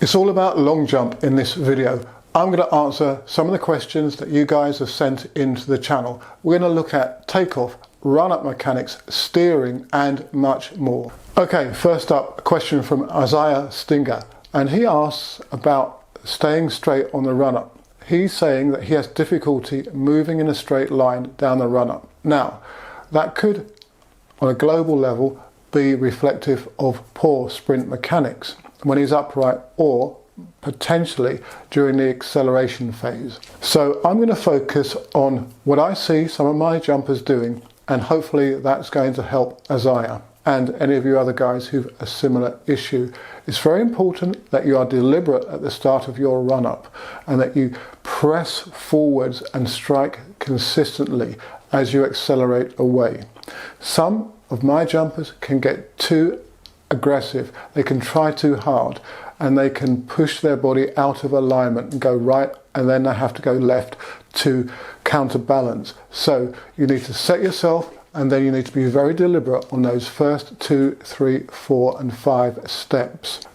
It's all about long jump in this video. I'm going to answer some of the questions that you guys have sent into the channel. We're going to look at takeoff, run-up mechanics, steering and much more. Okay, first up, a question from Isaiah Stinger, and he asks about staying straight on the run-up. He's saying that he has difficulty moving in a straight line down the run-up. Now, that could, on a global level, be reflective of poor sprint mechanics when he's upright, or potentially during the acceleration phase. So I'm going to focus on what I see some of my jumpers doing, and hopefully that's going to help Isaiah and any of you other guys who've a similar issue. It's very important that you are deliberate at the start of your run-up and that you press forwards and strike consistently as you accelerate away. Some of my jumpers can get too aggressive, they can try too hard, and they can push their body out of alignment and go right, and then they have to go left to counterbalance. So you need to set yourself, and then you need to be very deliberate on those first 2, 3, 4 and 5 steps.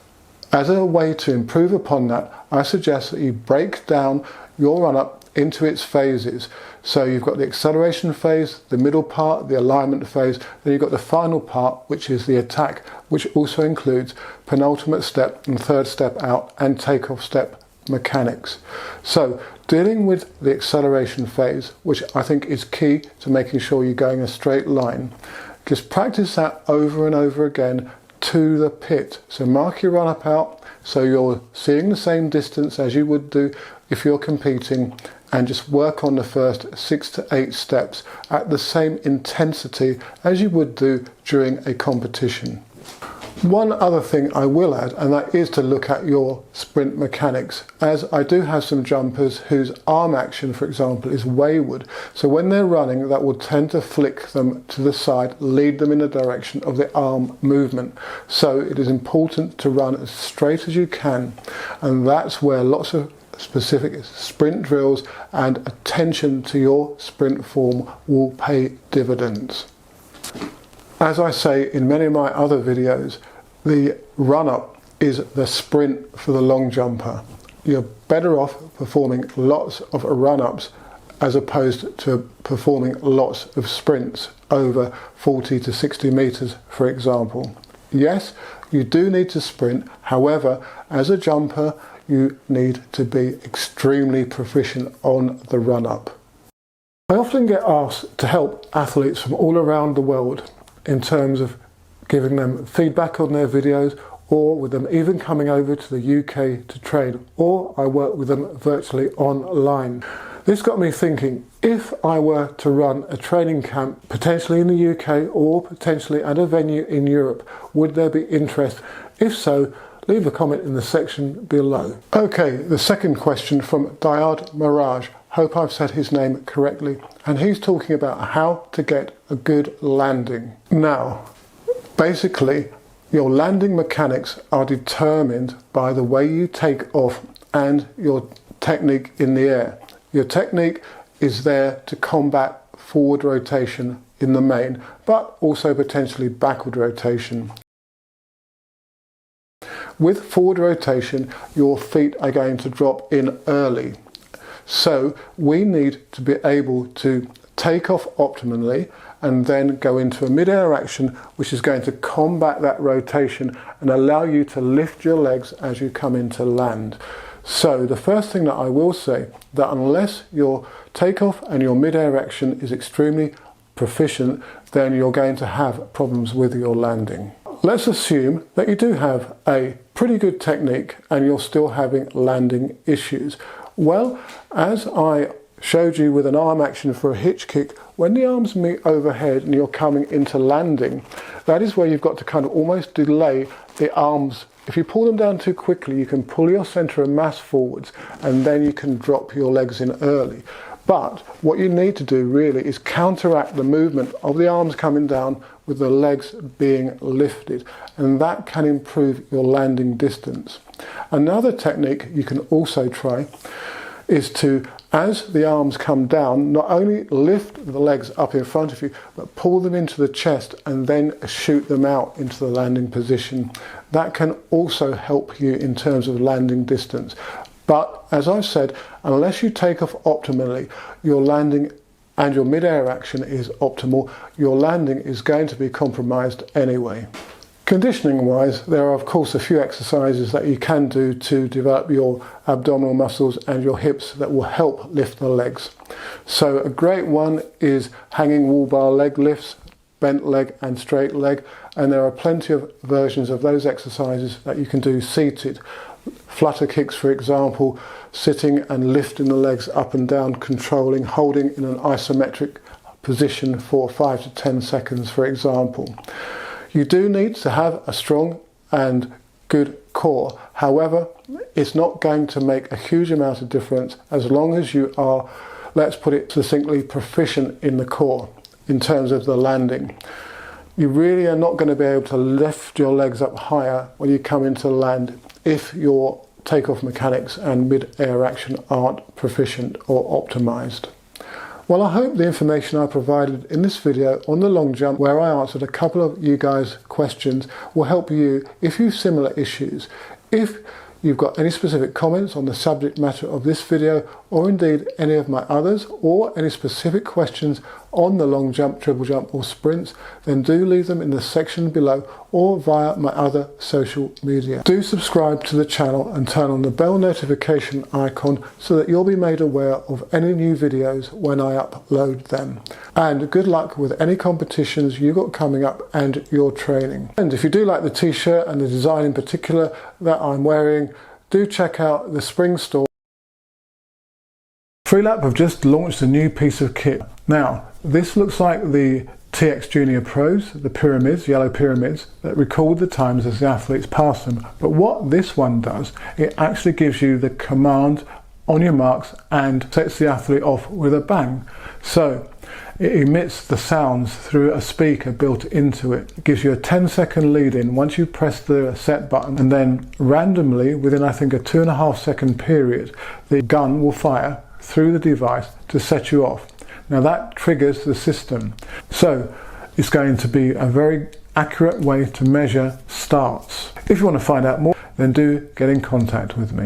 As a way to improve upon that, I suggest that you break down your run-up into its phases. So you've got the acceleration phase, the middle part, the alignment phase, then you've got the final part, which is the attack, which also includes penultimate step and third step out and takeoff step mechanics. So dealing with the acceleration phase, which I think is key to making sure you're going a straight line, just practice that over and over again to the pit. So mark your run up out so you're seeing the same distance as you would do if you're competing, and just work on the first 6 to 8 steps at the same intensity as you would do during a competition. One other thing I will add, and that is to look at your sprint mechanics, as I do have some jumpers whose arm action, for example, is wayward. So when they're running, that will tend to flick them to the side, lead them in the direction of the arm movement. So it is important to run as straight as you can, and that's where lots of specific sprint drills and attention to your sprint form will pay dividends. As I say in many of my other videos, the run-up is the sprint for the long jumper. You're better off performing lots of run-ups as opposed to performing lots of sprints over 40 to 60 meters, for example. Yes, you do need to sprint. However, as a jumper, you need to be extremely proficient on the run-up. I often get asked to help athletes from all around the world in terms of giving them feedback on their videos, or with them even coming over to the UK to train, or I work with them virtually online. This got me thinking, if I were to run a training camp potentially in the UK or potentially at a venue in Europe, would there be interest? If so, leave a comment in the section below. Okay, the second question from Dayad Mirage. Hope I've said his name correctly. And he's talking about how to get a good landing. Now, basically, your landing mechanics are determined by the way you take off and your technique in the air. Your technique is there to combat forward rotation in the main, but also potentially backward rotation. With forward rotation, your feet are going to drop in early. So we need to be able to take off optimally and then go into a mid-air action, which is going to combat that rotation and allow you to lift your legs as you come into land. So the first thing that I will say, that unless your takeoff and your mid-air action is extremely proficient, then you're going to have problems with your landing. Let's assume that you do have a pretty good technique and you're still having landing issues. Well, as I showed you with an arm action for a hitch kick, when the arms meet overhead and you're coming into landing, that is where you've got to kind of almost delay the arms. If you pull them down too quickly, you can pull your centre of mass forwards and then you can drop your legs in early. But what you need to do really is counteract the movement of the arms coming down with the legs being lifted, and that can improve your landing distance. Another technique you can also try is to, as the arms come down, not only lift the legs up in front of you, but pull them into the chest and then shoot them out into the landing position. That can also help you in terms of landing distance. But as I've said, unless you take off optimally, your landing and your mid-air action is optimal, your landing is going to be compromised anyway. Conditioning wise, there are of course a few exercises that you can do to develop your abdominal muscles and your hips that will help lift the legs. So a great one is hanging wall bar leg lifts, bent leg and straight leg, and there are plenty of versions of those exercises that you can do seated. Flutter kicks, for example, sitting and lifting the legs up and down, controlling, holding in an isometric position for 5 to 10 seconds, for example. You do need to have a strong and good core. However, it's not going to make a huge amount of difference as long as you are, let's put it succinctly, proficient in the core in terms of the landing. You really are not going to be able to lift your legs up higher when you come into land if your takeoff mechanics and mid-air action aren't proficient or optimized. Well, I hope the information I provided in this video on the long jump, where I answered a couple of you guys' questions, will help you if you have similar issues. If you've got any specific comments on the subject matter of this video, or indeed any of my others, or any specific questions on the long jump, triple jump or sprints, then do leave them in the section below or via my other social media. Do subscribe to the channel and turn on the bell notification icon so that you'll be made aware of any new videos when I upload them. And good luck with any competitions you got coming up and your training. And if you do like the t-shirt and the design in particular that I'm wearing, do check out the spring store. Freelap have just launched a new piece of kit. Now, this looks like the TX Junior Pros, the pyramids, yellow pyramids, that record the times as the athletes pass them. But what this one does, it actually gives you the command on your marks and sets the athlete off with a bang. So it emits the sounds through a speaker built into it. It gives you a 10-second lead in once you press the set button, and then randomly within I think a 2.5 second period, the gun will fire through the device to set you off. Now that triggers the system. So it's going to be a very accurate way to measure starts. If you want to find out more, then do get in contact with me.